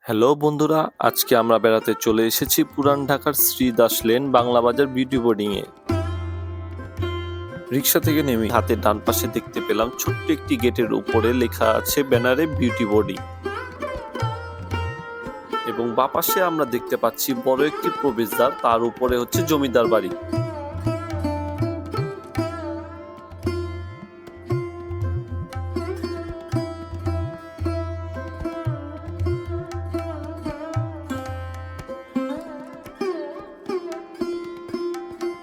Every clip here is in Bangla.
হ্যালো বন্ধুরা, আজকে আমরা বেড়াতে চলে এসেছি পুরান ঢাকার শ্রীদাস লেন বাংলা বাজার বিউটি বোর্ডিং এ। রিক্সা থেকে নেমে হাতের ডান পাশে দেখতে পেলাম ছোট্ট একটি গেটের উপরে লেখা আছে ব্যানারে বিউটি বোর্ডিং, এবং বাঁ পাশে আমরা দেখতে পাচ্ছি বড় একটি প্রবেশদ্বার, তার উপরে হচ্ছে জমিদার বাড়ি।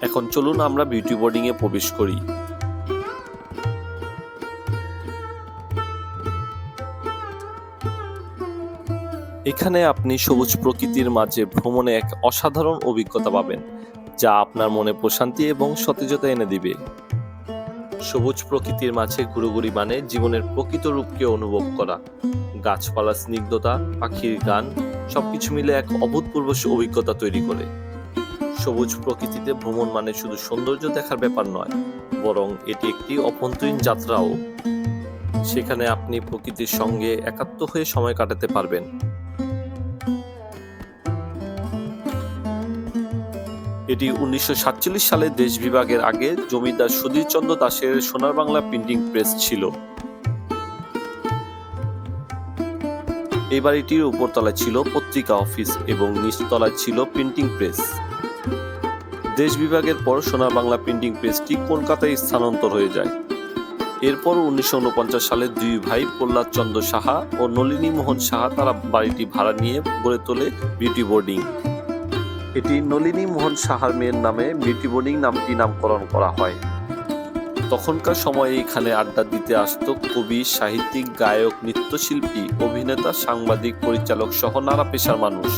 এখন চলুন আমরা বিউটি বোর্ডিং এ প্রবেশ করি। এখানে আপনি সবুজ প্রকৃতির মাঝে ভ্রমণে এক অসাধারণ অভিজ্ঞতা পাবেন, যা আপনার মনে প্রশান্তি এবং সতেজতা এনে দিবে। সবুজ প্রকৃতির মাঝে ঘুরোঘুরি মানে জীবনের প্রকৃত রূপকে অনুভব করা। গাছপালার স্নিগ্ধতা, পাখির গান, সবকিছু মিলে এক অভূতপূর্ব অভিজ্ঞতা তৈরি করে। সবুজ প্রকৃতিতে ভ্রমণ মানে শুধু সৌন্দর্য দেখার ব্যাপার নয়, বরং এটি একটি অভ্যন্তরীণ যাত্রাও। সেখানে আপনি প্রকৃতির সঙ্গে একাত্ম হয়ে সময় কাটাতে পারবেন। এটি 1947 সালে দেশ বিভাগের আগে জমিদার সুধীর চন্দ্র দাসের সোনার বাংলা প্রিন্টিং প্রেস ছিল। এই বাড়িটির উপরতলায় ছিল পত্রিকা অফিস এবং নিচতলায় ছিল প্রিন্টিং প্রেস। দেশ বিভাগের পর সোনার বাংলা প্রিন্টিং প্রেসটি কলকাতায় স্থানান্তর হয়ে যায়। এরপর 1949 সালে দুই ভাই প্রহ্লাদ চন্দ্র সাহা ও নলিনী মোহন সাহা তারা বাড়িটি ভাড়া নিয়ে গড়ে তোলে বিউটি বোর্ডিং। এটি নলিনী মোহন সাহার মেয়ের নামে বিউটি বোর্ডিং নামটি নামকরণ করা হয়। তখনকার সময়ে এখানে আড্ডা দিতে আসত কবি, সাহিত্যিক, গায়ক, নৃত্যশিল্পী, অভিনেতা, সাংবাদিক, পরিচালক সহ নানা পেশার মানুষ।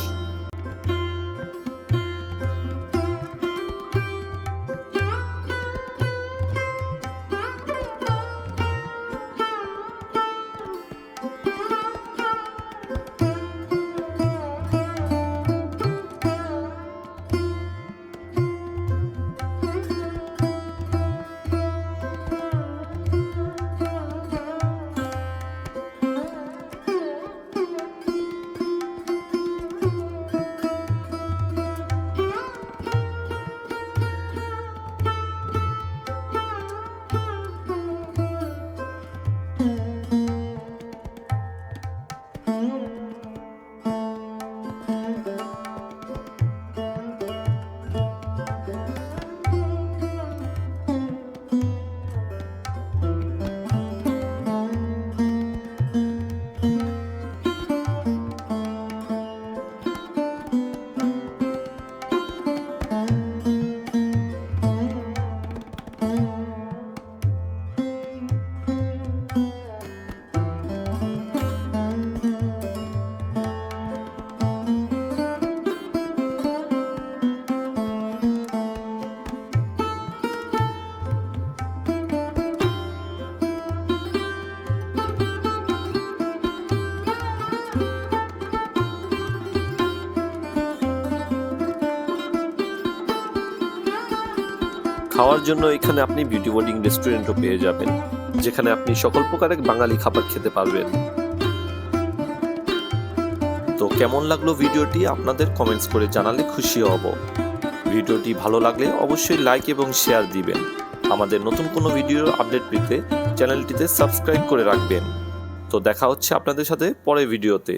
খাওয়ার জন্য এখানে আপনি বিউটি বোর্ডিং রেস্টুরেন্টও পেয়ে যাবেন, যেখানে আপনি সকল প্রকারের বাঙালি খাবার খেতে পারবেন। তো কেমন লাগলো ভিডিওটি আপনাদের কমেন্টস করে জানালে খুশি হব। ভিডিওটি ভালো লাগলে অবশ্যই লাইক এবং শেয়ার দিবেন। আমাদের নতুন কোনো ভিডিওর আপডেট পেতে চ্যানেলটিতে সাবস্ক্রাইব করে রাখবেন। তো দেখা হচ্ছে আপনাদের সাথে পরের ভিডিওতে।